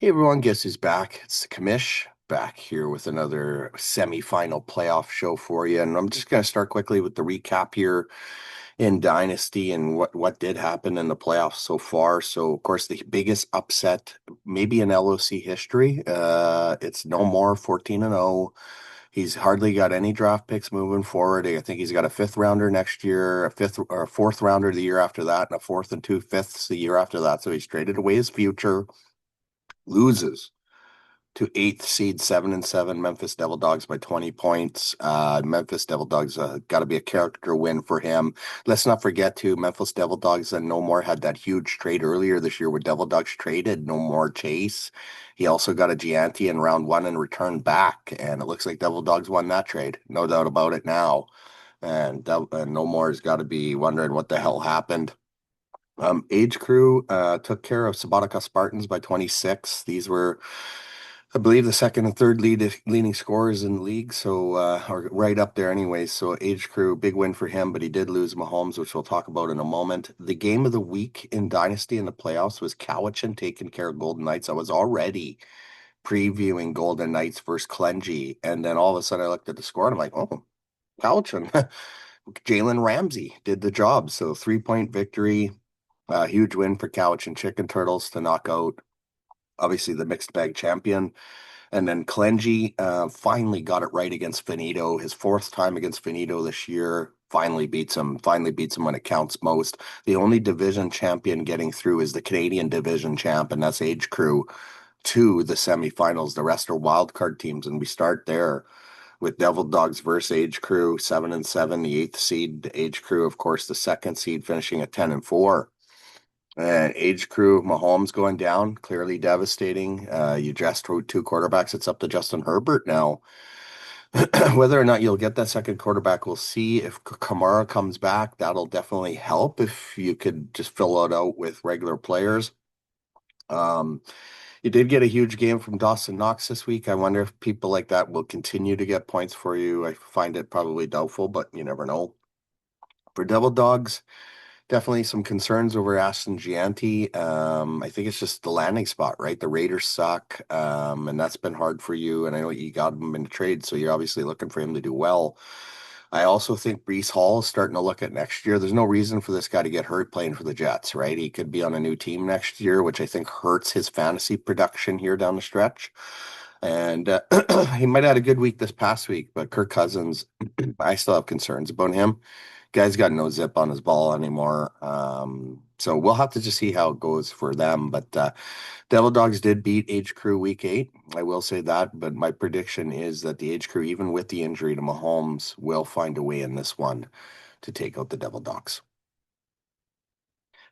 Hey everyone, guess who's back? It's the Commish back here with another semi-final playoff show for you. And I'm just going to start quickly with the recap here in Dynasty and what did happen in the playoffs so far. So, of course, the biggest upset maybe in LOC history. It's no more 14-0. He's hardly got any draft picks moving forward. I think he's got a fifth rounder next year, a fifth or a fourth rounder the year after that, and a fourth and two fifths the year after that. So he's traded away his future, loses to eighth seed 7-7 Memphis Devil Dogs by 20 points. Memphis Devil Dogs got to be a character win for him. Let's not forget too, Memphis Devil Dogs and No More had that huge trade earlier this year where Devil Dogs traded No More Chase. He also got a Gianti in round one and returned back, and it looks like Devil Dogs won that trade. No doubt about it now. And No More's got to be wondering what the hell happened. Age Crew took care of Sabatica Spartans by 26. These were, I believe, the second and third leading scorers in the league, so are right up there anyways. So Age Crew, big win for him, but he did lose Mahomes, which we'll talk about in a moment. The game of the week in Dynasty in the playoffs was Cowichan taking care of Golden Knights. I was already previewing Golden Knights versus Clengy, and then all of a sudden I looked at the score and I'm like, oh, Cowichan. Jalen Ramsey did the job. So 3-point victory. Huge win for Cowichan Chicken Turtles to knock out, obviously, the mixed bag champion. And then Clengy finally got it right against Finito. His fourth time against Finito this year. Finally beats him. Finally beats him when it counts most. The only division champion getting through is the Canadian division champ, and that's Age Crew to the semifinals. The rest are wild card teams, and we start there with Devil Dogs versus Age Crew, 7-7, the eighth seed. Age Crew, of course, the second seed, finishing at 10-4. And Age Crew, Mahomes going down, clearly devastating. You just wrote two quarterbacks. It's up to Justin Herbert now. Whether or not you'll get that second quarterback, we'll see. If Kamara comes back, that'll definitely help if you could just fill it out with regular players. Um, you did get a huge game from Dawson Knox this week. I wonder if people like that will continue to get points for you. I find it probably doubtful, but you never know. For Devil Dogs, definitely some concerns over Ashton Gianti. I think it's just the landing spot, right? The Raiders suck, and that's been hard for you. And I know you got him in the trade, so you're obviously looking for him to do well. I also think Brees Hall is starting to look at next year. There's no reason for this guy to get hurt playing for the Jets, right? He could be on a new team next year, which I think hurts his fantasy production here down the stretch. And he might have had a good week this past week, but Kirk Cousins, I still have concerns about him. Guy's got no zip on his ball anymore. So we'll have to just see how it goes for them. But Devil Dogs did beat Age Crew week 8. I will say that. But my prediction is that the Age Crew, even with the injury to Mahomes, will find a way in this one to take out the Devil Dogs.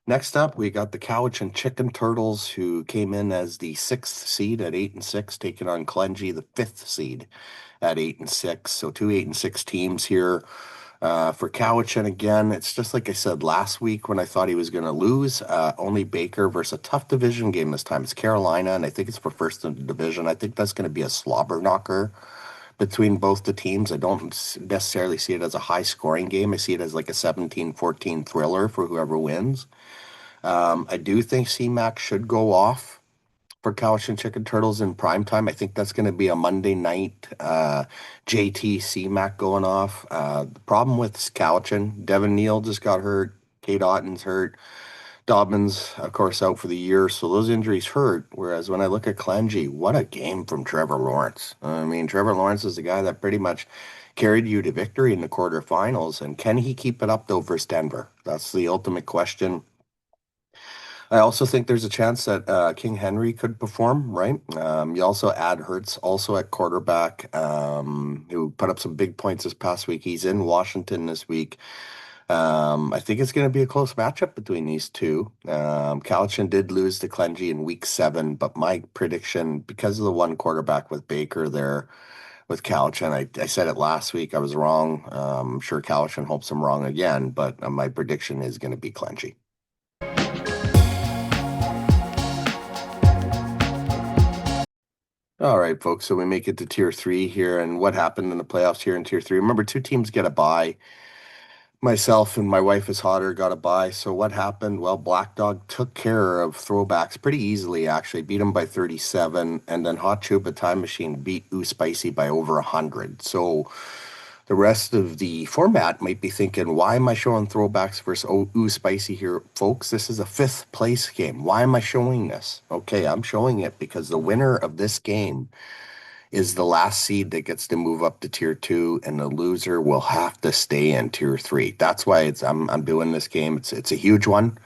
Next up, we got the Cowichan Chicken Turtles, who came in as the sixth seed at 8-6, taking on Clengy, the fifth seed at 8-6. So two 8-6 teams here. For Cowichan, again, it's just like I said last week when I thought he was going to lose. Only Baker versus a tough division game this time. It's Carolina, and I think it's for first in the division. I think that's going to be a slobber knocker between both the teams. I don't necessarily see it as a high scoring game. I see it as like a 17-14 thriller for whoever wins. I do think C-Mac should go off for Cowichan Chicken Turtles in prime time. I think that's going to be a Monday night JT C-Mac going off. The problem with Cowichan, Devin Neal just got hurt. Kate Otten's hurt. Dobbins, of course, out for the year. So those injuries hurt. Whereas when I look at Clengy, what a game from Trevor Lawrence. I mean, Trevor Lawrence is the guy that pretty much carried you to victory in the quarterfinals. And can he keep it up, though, versus Denver? That's the ultimate question. I also think there's a chance that King Henry could perform, right? You also add Hurts also at quarterback, who put up some big points this past week. He's in Washington this week. I think it's going to be a close matchup between these two. Cowichan did lose to Clengy in week 7, but my prediction, because of the one quarterback with Baker there with Cowichan, I said it last week. I was wrong. I'm sure Cowichan hopes I'm wrong again, but my prediction is going to be Clengy. All right, folks. So we make it to tier 3 here. And what happened in the playoffs here in tier 3? Remember, two teams get a bye. myself and my wife is hotter, got a bye. So what happened? Well, Black Dog took care of throwbacks pretty easily, actually. Beat him by 37, and then Hot Chupa Time Machine beat Ooh Spicy by over 100. So the rest of the format might be thinking, why am I showing throwbacks versus Ooh Spicy here, folks? This is a fifth place game. Why am I showing this? Okay, I'm showing it because the winner of this game is the last seed that gets to move up to tier two, and the loser will have to stay in tier three. That's why I'm doing this game. It's a huge one,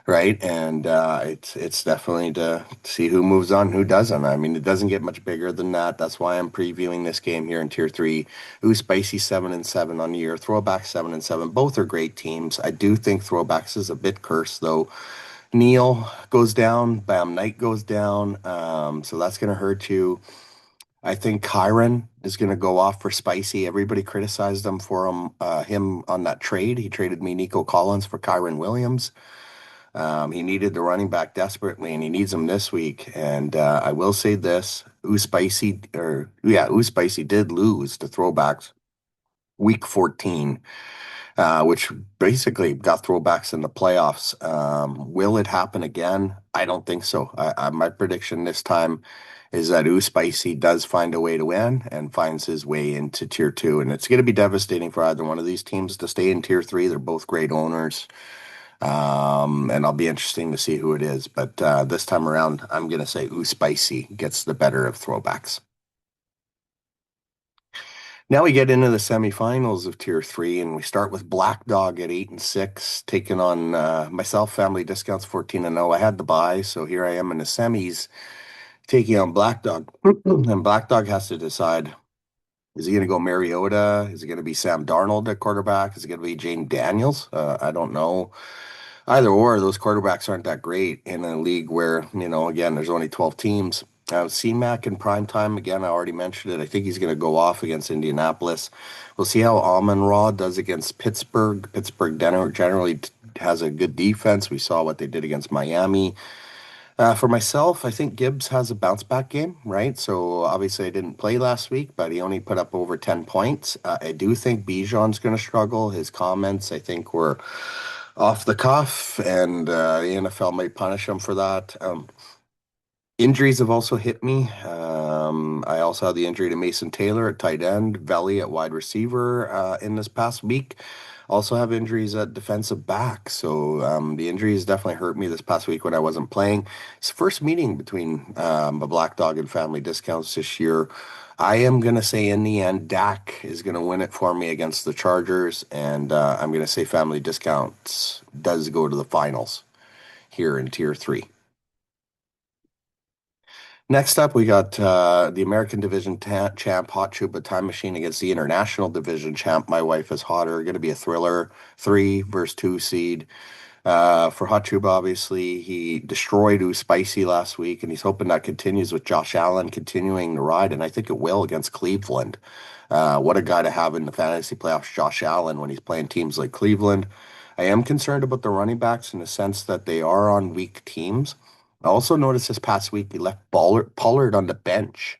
right? And it's definitely to see who moves on, who doesn't. I mean, it doesn't get much bigger than that. That's why I'm previewing this game here in tier three. Ooh, Spicy 7-7 on the year. Throwback 7-7. Both are great teams. I do think Throwbacks is a bit cursed though. Neil goes down, Bam Knight goes down, so that's going to hurt you. I think Kyron is going to go off for Spicy. Everybody criticized him on that trade. He traded me Nico Collins for Kyron Williams. He needed the running back desperately, and he needs him this week. And I will say this: Ooh Spicy did lose to throwbacks week 14, which basically got throwbacks in the playoffs. Will it happen again? I don't think so. My prediction this time is that Ooh Spicy does find a way to win and finds his way into tier two. And it's going to be devastating for either one of these teams to stay in tier three. They're both great owners. And I'll be interesting to see who it is. But this time around, I'm going to say Ooh Spicy gets the better of throwbacks. Now we get into the semifinals of Tier 3, and we start with Black Dog at 8-6, taking on myself, Family Discounts 14-0. I had the bye, so here I am in the semis, taking on Black Dog. And Black Dog has to decide, is he going to go Mariota? Is it going to be Sam Darnold at quarterback? Is it going to be Jane Daniels? I don't know. Either or, those quarterbacks aren't that great in a league where, again, there's only 12 teams. CMAC in prime time, again, I already mentioned it. I think he's going to go off against Indianapolis. We'll see how Amon Ra does against Pittsburgh. Pittsburgh generally has a good defense. We saw what they did against Miami. For myself, I think Gibbs has a bounce back game, right? So obviously I didn't play last week, but he only put up over 10 points. I do think Bijan's going to struggle. His comments, I think, were off the cuff, and the NFL might punish him for that. Injuries have also hit me. I also had the injury to Mason Taylor at tight end, Veli at wide receiver in this past week. Also have injuries at defensive back. So the injuries definitely hurt me this past week when I wasn't playing. It's the first meeting between a Black Dog and Family Discounts this year. I am going to say in the end, Dak is going to win it for me against the Chargers. And I'm going to say Family Discounts does go to the finals here in Tier 3. Next up, we got the American Division champ Hot Chupa Time Machine against the International Division champ My Wife is Hotter. Going to be a thriller, 3 versus 2 seed. For Hot Chupa, obviously, he destroyed Ooh Spicy last week, and he's hoping that continues with Josh Allen continuing the ride, and I think it will against Cleveland. What a guy to have in the fantasy playoffs, Josh Allen, when he's playing teams like Cleveland. I am concerned about the running backs in the sense that they are on weak teams. I also noticed this past week he left Pollard on the bench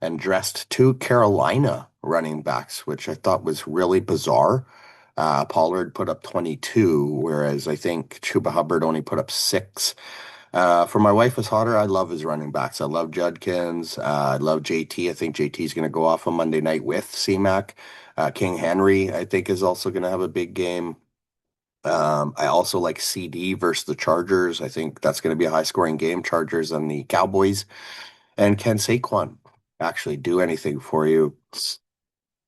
and dressed 2 Carolina running backs, which I thought was really bizarre. Pollard put up 22, whereas I think Chuba Hubbard only put up 6. For My Wife is Hotter, I love his running backs. I love Judkins. I love JT. I think JT is going to go off on Monday night with CMAC. King Henry, I think, is also going to have a big game. I also like CD versus the Chargers. I think that's going to be a high scoring game. Chargers and the Cowboys. And can Saquon actually do anything for you?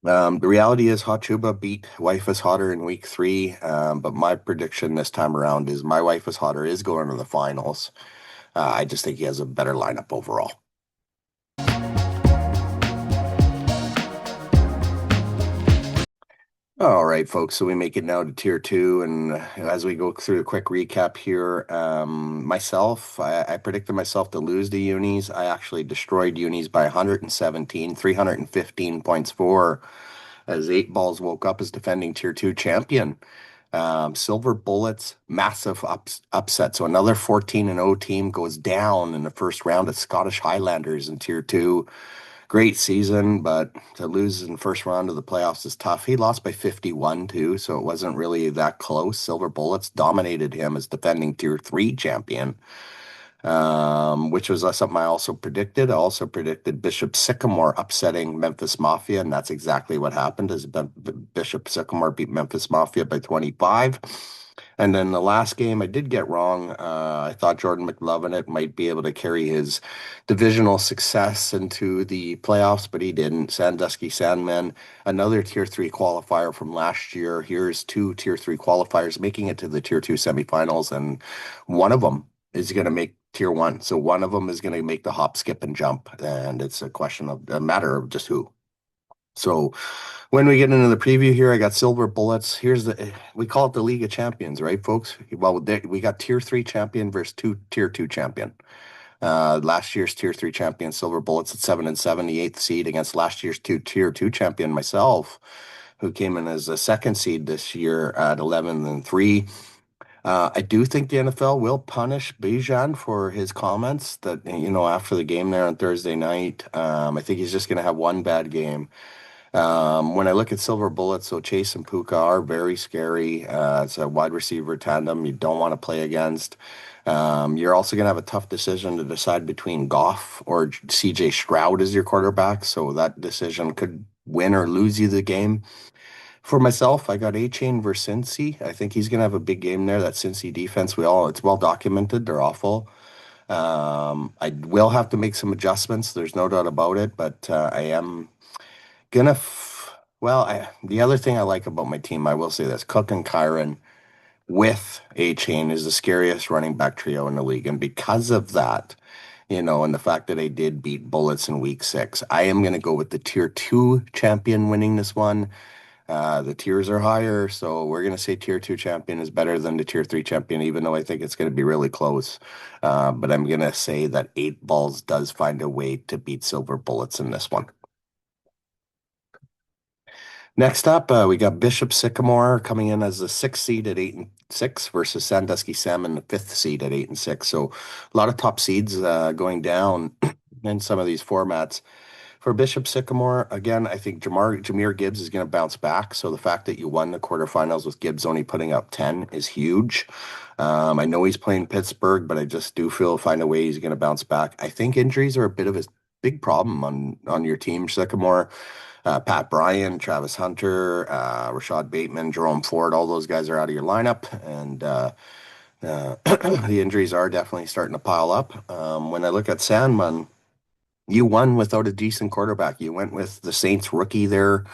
The reality is Hot Chuba beat Wife is Hotter in week 3. But my prediction this time around is My Wife is Hotter is going to the finals. I just think he has a better lineup overall. All right, folks. So we make it now to tier 2, and as we go through a quick recap here, I predicted myself to lose the unis. I actually destroyed unis by 117, 315 points for, as 8 Balls woke up as defending tier 2 champion. Silver Bullets, massive upset. So another 14-0 team goes down in the first round at Scottish Highlanders in tier 2. great season, but to lose in the first round of the playoffs is tough. He lost by 51 too, so it wasn't really that close. Silver Bullets dominated him as defending Tier 3 champion, which was something I also predicted. I also predicted Bishop Sycamore upsetting Memphis Mafia, and that's exactly what happened as Bishop Sycamore beat Memphis Mafia by 25. And then the last game, I did get wrong. I thought Jordan McLovin it might be able to carry his divisional success into the playoffs, but he didn't. Sandusky Sandmen, another Tier 3 qualifier from last year. Here's two Tier 3 qualifiers making it to the Tier 2 semifinals, and one of them is going to make Tier 1. So one of them is going to make the hop, skip, and jump, and it's a matter of just who. So when we get into the preview here, I got Silver Bullets. We call it the League of Champions, right, folks? Well, we got Tier 3 champion versus Tier 2 champion. Last year's Tier 3 champion, Silver Bullets at 7-7, the eighth seed against last year's Tier 2 champion, myself, who came in as a second seed this year at 11-3. I do think the NFL will punish Bijan for his comments that, after the game there on Thursday night. I think he's just going to have one bad game. When I look at Silver Bullets, so Chase and Puka are very scary. It's a wide receiver tandem you don't want to play against. You're also going to have a tough decision to decide between Goff or CJ Stroud as your quarterback. So that decision could win or lose you the game. For myself, I got A-Chain versus Cincy. I think he's going to have a big game there. That Cincy defense, it's well documented. They're awful. I will have to make some adjustments. There's no doubt about it, but I am gonna. The other thing I like about my team, I will say this: Cook and Kyron with A-Chain is the scariest running back trio in the league, and because of that, and the fact that I did beat Bullets in week 6, I am gonna go with the Tier 2 champion winning this one. The tiers are higher, so we're going to say Tier 2 champion is better than the Tier 3 champion, even though I think it's going to be really close. But I'm going to say that 8 Balls does find a way to beat Silver Bullets in this one. Next up, we got Bishop Sycamore coming in as the 6th seed at 8-6 versus Sandusky Salmon, the 5th seed at 8-6. So a lot of top seeds going down in some of these formats. For Bishop Sycamore, again, I think Jahmyr Gibbs is going to bounce back. So the fact that you won the quarterfinals with Gibbs only putting up 10 is huge. I know he's playing Pittsburgh, but I just do find a way he's going to bounce back. I think injuries are a bit of a big problem on your team, Sycamore. Pat Bryan, Travis Hunter, Rashad Bateman, Jerome Ford, all those guys are out of your lineup. And the injuries are definitely starting to pile up. When I look at Sandman, you won without a decent quarterback. You went with the Saints rookie there.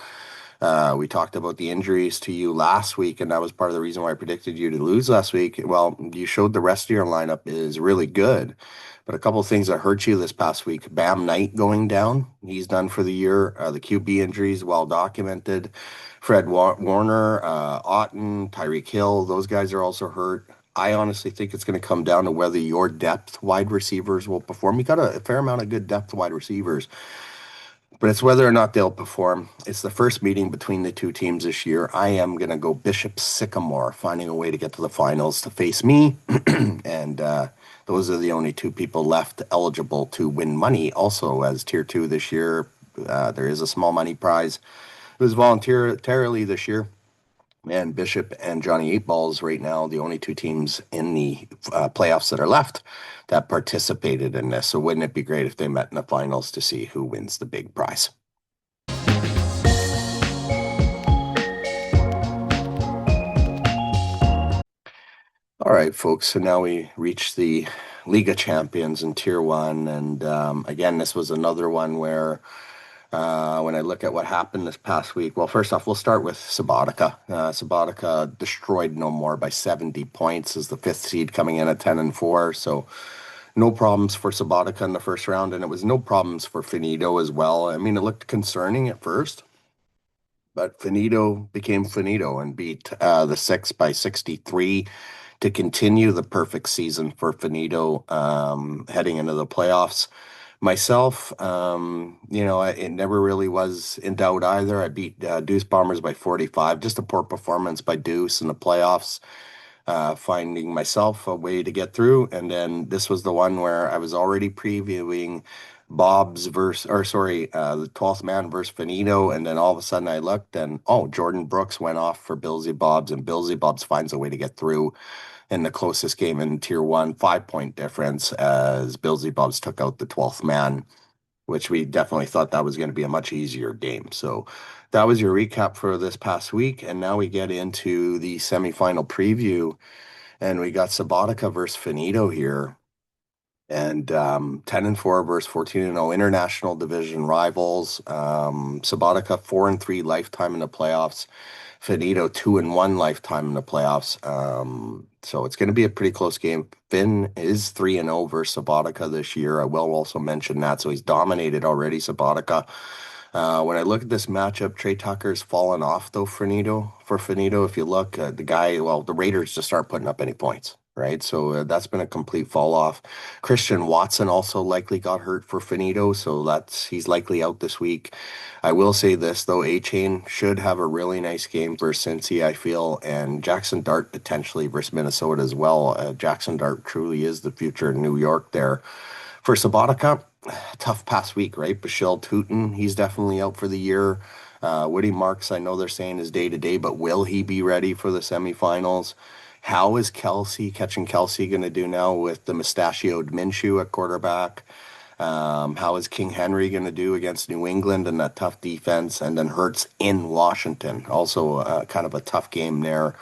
We talked about the injuries to you last week, and that was part of the reason why I predicted you to lose last week. Well, you showed the rest of your lineup is really good, but a couple of things that hurt you this past week. Bam Knight going down. He's done for the year. The QB injuries, well documented. Fred Warner, Otten, Tyreek Hill, those guys are also hurt. I honestly think it's going to come down to whether your depth wide receivers will perform. You got a fair amount of good depth wide receivers, but it's whether or not they'll perform. It's the first meeting between the two teams this year. I am going to go Bishop Sycamore, finding a way to get to the finals to face me. And those are the only two people left eligible to win money. Also, as Tier 2 this year, there is a small money prize. It was voluntarily this year. And Bishop and Johnny 8 Balls right now, the only two teams in the playoffs that are left that participated in this. So wouldn't it be great if they met in the finals to see who wins the big prize? All right, folks. So now we reach the League of Champions in Tier 1. And again, this was another one where when I look at what happened this past week, well, first off, we'll start with Subotica. Subotica destroyed No More by 70 points as the 5th seed coming in at 10-4. So no problems for Subotica in the first round, and it was no problems for Finito as well. I mean, it looked concerning at first, but Finito became Finito and beat the 6 by 63 to continue the perfect season for Finito heading into the playoffs. Myself, it never really was in doubt either. I beat Deuce Bombers by 45. Just a poor performance by Deuce in the playoffs, finding myself a way to get through. And then this was the one where I was already previewing the 12th man versus Finito. And then all of a sudden I looked and, oh, Jordan Brooks went off for Billsy Bobs, and Billsy Bobs finds a way to get through in the closest game in Tier 1, 5 point difference as Billsy Bobs took out the 12th man, which we definitely thought that was going to be a much easier game. So that was your recap for this past week. And now we get into the semifinal preview, and we got Subotica versus Finito here. And 10-4 versus 14-0 international division rivals. Subotica 4-3 lifetime in the playoffs. Finito 2-1 lifetime in the playoffs. So it's going to be a pretty close game. Finn is 3-0 versus Subotica this year. I will also mention that. So he's dominated already, Subotica. When I look at this matchup, Trey Tucker's fallen off though. For Finito, if you look, the Raiders just aren't putting up any points, right? So that's been a complete fall off. Christian Watson also likely got hurt for Finito, so he's likely out this week. I will say this though, A-Chain should have a really nice game versus Cincy, I feel, and Jackson Dart potentially versus Minnesota as well. Jackson Dart truly is the future in New York there. For Sabatica, tough past week, right? Bashil Tootin, he's definitely out for the year. Woody Marks, I know they're saying is day to day, but will he be ready for the semifinals? How is catching Kelsey going to do now with the mustachioed Minshew at quarterback? How is King Henry going to do against New England and that tough defense? And then Hurts in Washington, also kind of a tough game there.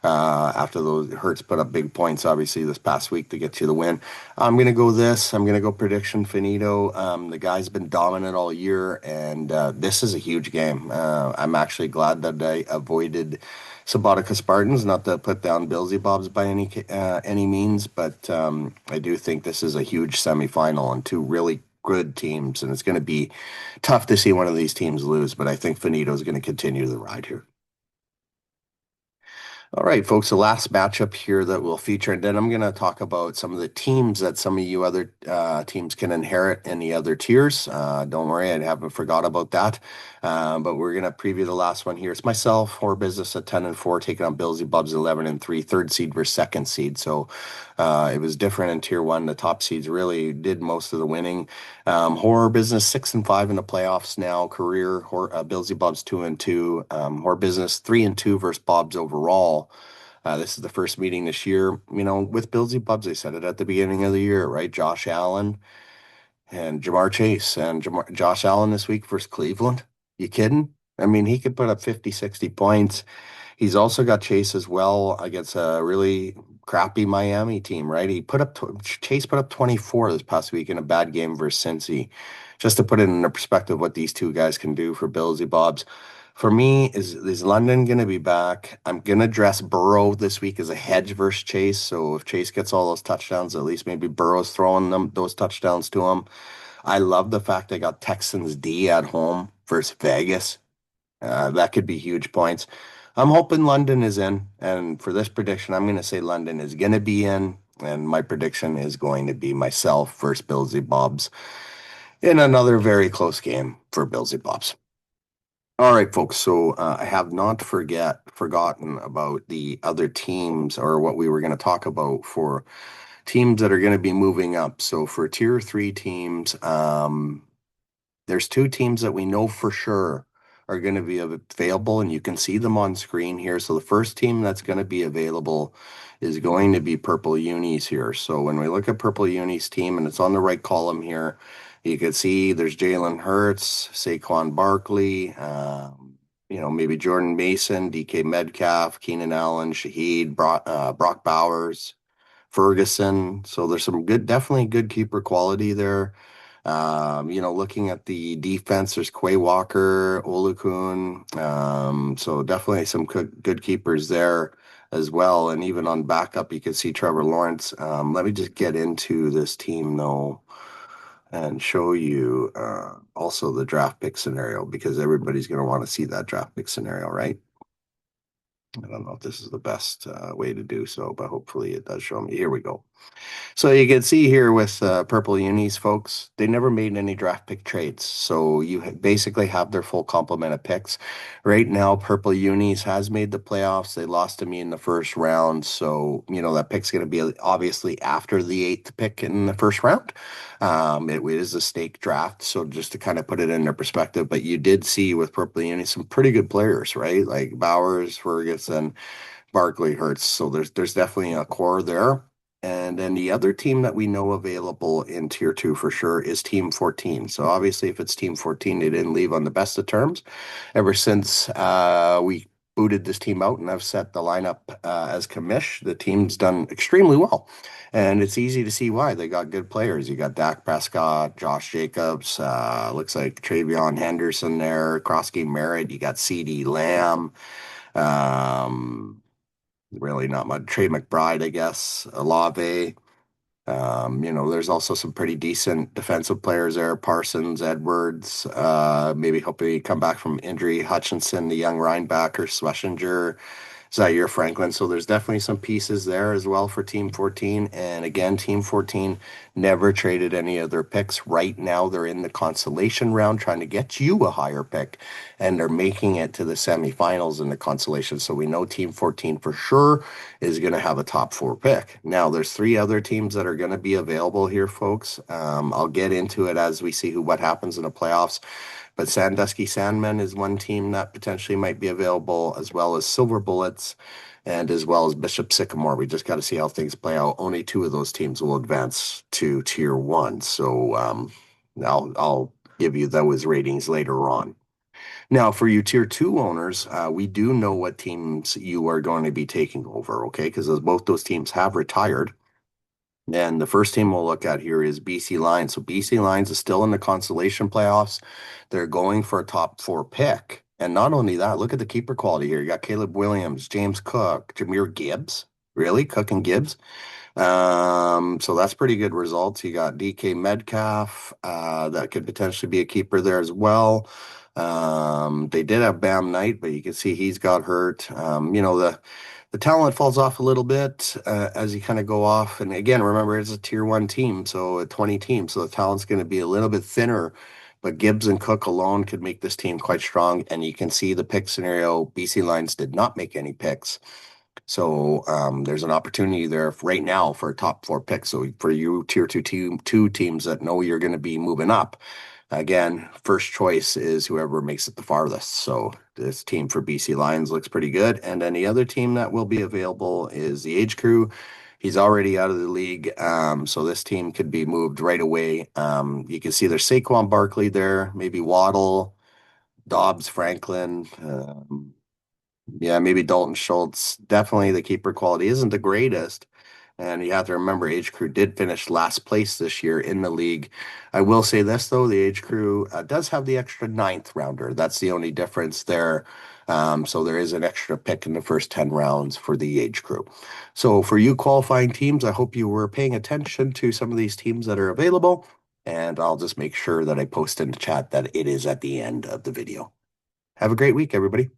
After those Hurts put up big points, obviously this past week to get you the win. I'm gonna go this. I'm gonna go prediction Finito. The guy's been dominant all year, and this is a huge game. I'm actually glad that I avoided Subotica Spartans, not to put down Billsy Bobs by any means, but I do think this is a huge semifinal and two really good teams, and it's going to be tough to see one of these teams lose. But I think Finito is going to continue the ride here. All right, folks, the last matchup here that we'll feature, and then I'm going to talk about some of the teams that some of you other teams can inherit in the other tiers. Don't worry, I haven't forgot about that. But we're going to preview the last one here. It's myself, Horror Business at 10-4, taking on Billsy Bubs 11-3, third seed versus second seed. So it was different in tier one. The top seeds really did most of the winning. Horror Business 6-5 in the playoffs now. Billsy Bobs 2-2. Horror Business 3-2 versus Bobs overall. This is the first meeting this year. You know, with Billsy Bubs, I said it at the beginning of the year, right? Josh Allen and Jamar Chase and Josh Allen this week versus Cleveland. You kidding? I mean, he could put up 50, 60 points. He's also got Chase as well against a really crappy Miami team, right? Chase put up 24 this past week in a bad game versus Cincy. Just to put it into perspective, what these two guys can do for Billsy Bobs. For me, is London going to be back? I'm going to dress Burrow this week as a hedge versus Chase. So if Chase gets all those touchdowns, at least maybe Burrow's throwing those touchdowns to him. I love the fact I got Texans D at home versus Vegas. That could be huge points. I'm hoping London is in. And for this prediction, I'm going to say London is going to be in. And my prediction is going to be myself versus Billsy Bobs in another very close game for Billsy Bobs. All right, folks. So I have not forgotten about the other teams or what we were going to talk about for teams that are going to be moving up. So for tier three teams, there's two teams that we know for sure are going to be available, and you can see them on screen here. So the first team that's going to be available is going to be Purple Unis here. So when we look at Purple Unis team, and it's on the right column here, you can see there's Jalen Hurts, Saquon Barkley, maybe Jordan Mason, DK Metcalf, Keenan Allen, Shaheed, Brock Bowers, Ferguson. So there's some definitely good keeper quality there. Looking at the defense, there's Quay Walker, Olukun. So definitely some good keepers there as well. And even on backup, you can see Trevor Lawrence. Let me just get into this team though and show you also the draft pick scenario because everybody's going to want to see that draft pick scenario, right? I don't know if this is the best way to do so, but hopefully it does show me. Here we go. So you can see here with Purple Unis, folks, they never made any draft pick trades. So you basically have their full complement of picks. Right now, Purple Unis has made the playoffs. They lost to me in the first round. So, that pick's going to be obviously after the eighth pick in the first round. It is a stake draft. So just to kind of put it in their perspective, but you did see with Purple Unis some pretty good players, right? Like Bowers, Ferguson, Barkley, Hurts. So there's definitely a core there. And then the other team that we know available in tier two for sure is Team 14. So obviously, if it's Team 14, they didn't leave on the best of terms. Ever since we booted this team out and I've set the lineup as commish, the team's done extremely well. And it's easy to see why. They got good players. You got Dak Prescott, Josh Jacobs, looks like Travion Henderson there, cross game Merritt. You got CD Lamb. Um, Really not much. Trey McBride, I guess. Olave. There's also some pretty decent defensive players there. Parsons, Edwards, maybe hoping come back from injury. Hutchinson, the young linebacker, Schlesinger, Zaire Franklin. So there's definitely some pieces there as well for Team 14. And again, Team 14 never traded any of their picks. Right now, they're in the consolation round trying to get you a higher pick, and they're making it to the semifinals in the consolation. So we know Team 14 for sure is going to have a top four pick. Now, there's three other teams that are going to be available here, folks. I'll get into it as we see what happens in the playoffs. But Sandusky Sandmen is one team that potentially might be available, as well as Silver Bullets and as well as Bishop Sycamore. We just got to see how things play out. Only two of those teams will advance to tier one. So I'll give you those ratings later on. Now, for you tier two owners, we do know what teams you are going to be taking over, okay? Because both those teams have retired. And the first team we'll look at here is BC Lions. So BC Lions is still in the consolation playoffs. They're going for a top four pick. And not only that, look at the keeper quality here. You got Caleb Williams, James Cook, Jameer Gibbs. Really? Cook and Gibbs? So that's pretty good results. You got DK Metcalf, that could potentially be a keeper there as well. They did have Bam Knight, but you can see he's got hurt. The talent falls off a little bit as you kind of go off. And again, remember, it's a tier one team, so a 20 team, so the talent's going to be a little bit thinner. But Gibbs and Cook alone could make this team quite strong. And you can see the pick scenario. BC Lions did not make any picks. So there's an opportunity there right now for a top four pick. So for you tier two teams that know you're going to be moving up, again, first choice is whoever makes it the farthest. So this team for BC Lions looks pretty good. And then the other team that will be available is the Age Crew. He's already out of the league, so this team could be moved right away. You can see there's Saquon Barkley there, maybe Waddle, Dobbs, Franklin. Yeah, maybe Dalton Schultz. Definitely the keeper quality isn't the greatest. And you have to remember, Age Crew did finish last place this year in the league. I will say this, though, the Age Crew does have the extra ninth rounder. That's the only difference there. So there is an extra pick in the first 10 rounds for the Age Crew. So for you qualifying teams, I hope you were paying attention to some of these teams that are available. And I'll just make sure that I post in the chat that it is at the end of the video. Have a great week, everybody.